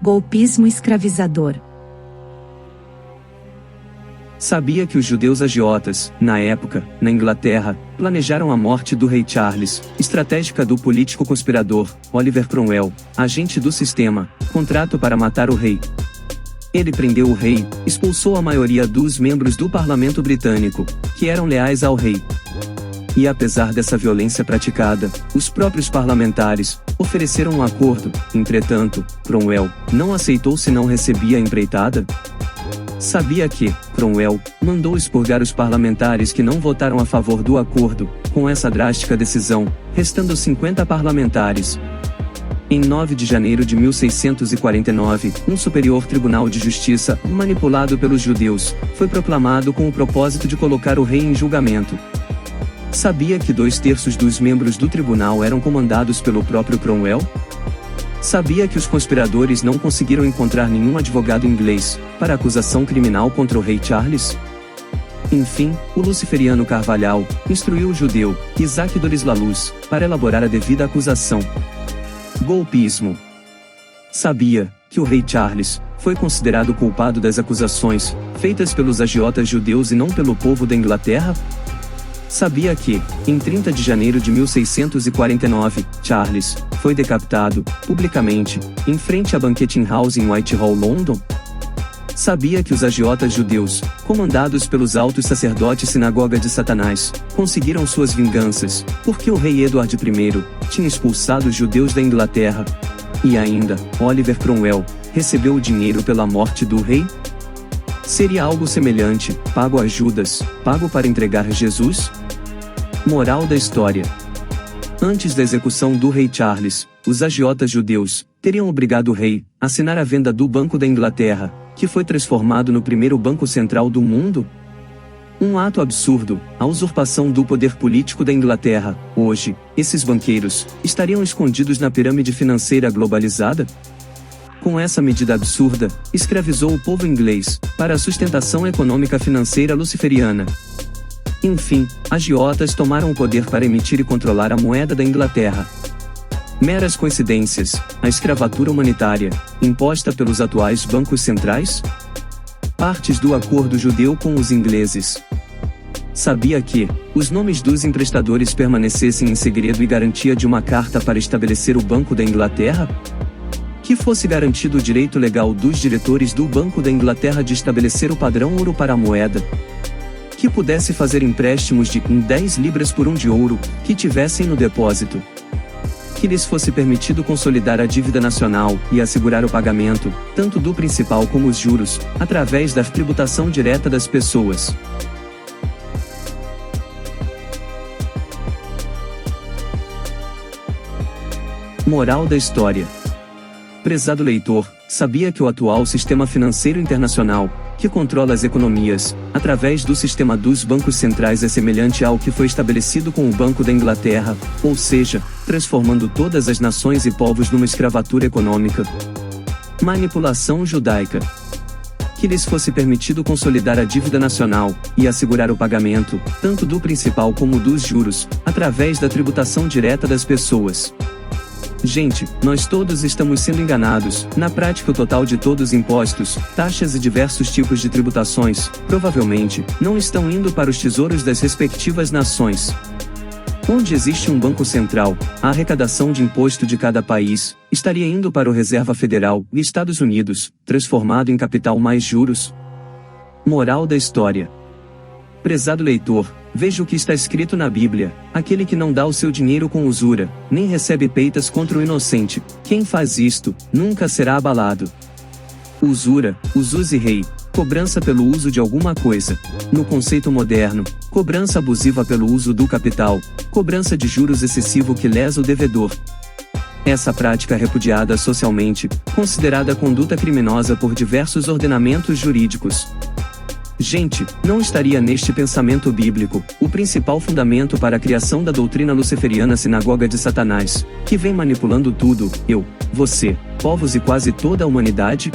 Golpismo escravizador. Sabia que os judeus agiotas, na época, na Inglaterra, planejaram a morte do rei Charles, estratégica do político conspirador, Oliver Cromwell, agente do sistema, contrato para matar o rei. Ele prendeu o rei, expulsou a maioria dos membros do parlamento britânico, que eram leais ao rei. E apesar dessa violência praticada, os próprios parlamentares ofereceram um acordo. Entretanto, Cromwell não aceitou se não recebia a empreitada. Sabia que Cromwell mandou expurgar os parlamentares que não votaram a favor do acordo. Com essa drástica decisão, restando 50 parlamentares. Em 9 de janeiro de 1649, um superior tribunal de justiça, manipulado pelos judeus, foi proclamado com o propósito de colocar o rei em julgamento. Sabia que 2/3 dos membros do tribunal eram comandados pelo próprio Cromwell? Sabia que os conspiradores não conseguiram encontrar nenhum advogado inglês para acusação criminal contra o rei Charles? Enfim, o luciferiano Carvalhal instruiu o judeu Isaac Doris Laluz para elaborar a devida acusação. Golpismo. Sabia que o rei Charles foi considerado culpado das acusações feitas pelos agiotas judeus e não pelo povo da Inglaterra? Sabia que, em 30 de janeiro de 1649, Charles foi decapitado, publicamente, em frente à Banqueting House em Whitehall, London? Sabia que os agiotas judeus, comandados pelos altos sacerdotes Sinagoga de Satanás, conseguiram suas vinganças, porque o rei Edward I tinha expulsado os judeus da Inglaterra? E ainda, Oliver Cromwell recebeu o dinheiro pela morte do rei? Seria algo semelhante, pago a Judas, pago para entregar Jesus? Moral da história. Antes da execução do rei Charles, os agiotas judeus teriam obrigado o rei a assinar a venda do Banco da Inglaterra, que foi transformado no primeiro banco central do mundo? Um ato absurdo, a usurpação do poder político da Inglaterra. Hoje, esses banqueiros estariam escondidos na pirâmide financeira globalizada? Com essa medida absurda, escravizou o povo inglês para a sustentação econômica financeira luciferiana. Enfim, agiotas tomaram o poder para emitir e controlar a moeda da Inglaterra. Meras coincidências, a escravatura humanitária, imposta pelos atuais bancos centrais? Partes do acordo judeu com os ingleses. Sabia que os nomes dos emprestadores permanecessem em segredo e garantia de uma carta para estabelecer o Banco da Inglaterra? Que fosse garantido o direito legal dos diretores do Banco da Inglaterra de estabelecer o padrão ouro para a moeda. Que pudesse fazer empréstimos de 10 libras por 1 de ouro, que tivessem no depósito. Que lhes fosse permitido consolidar a dívida nacional e assegurar o pagamento, tanto do principal como os juros, através da tributação direta das pessoas. Moral da história. Prezado leitor, sabia que o atual sistema financeiro internacional, que controla as economias, através do sistema dos bancos centrais é semelhante ao que foi estabelecido com o Banco da Inglaterra, ou seja, transformando todas as nações e povos numa escravatura econômica? Manipulação judaica. Que lhes fosse permitido consolidar a dívida nacional e assegurar o pagamento, tanto do principal como dos juros, através da tributação direta das pessoas. Gente, nós todos estamos sendo enganados. Na prática, o total de todos os impostos, taxas e diversos tipos de tributações, provavelmente, não estão indo para os tesouros das respectivas nações. Onde existe um banco central, a arrecadação de imposto de cada país estaria indo para o Reserva Federal e Estados Unidos, transformado em capital mais juros. Moral da história. Prezado leitor, veja o que está escrito na Bíblia: aquele que não dá o seu dinheiro com usura, nem recebe peitas contra o inocente, quem faz isto, nunca será abalado. Usura, usus e rei, cobrança pelo uso de alguma coisa. No conceito moderno, cobrança abusiva pelo uso do capital, cobrança de juros excessivo que lesa o devedor. Essa prática é repudiada socialmente, considerada conduta criminosa por diversos ordenamentos jurídicos. Gente, não estaria neste pensamento bíblico o principal fundamento para a criação da doutrina luciferiana Sinagoga de Satanás, que vem manipulando tudo, eu, você, povos e quase toda a humanidade?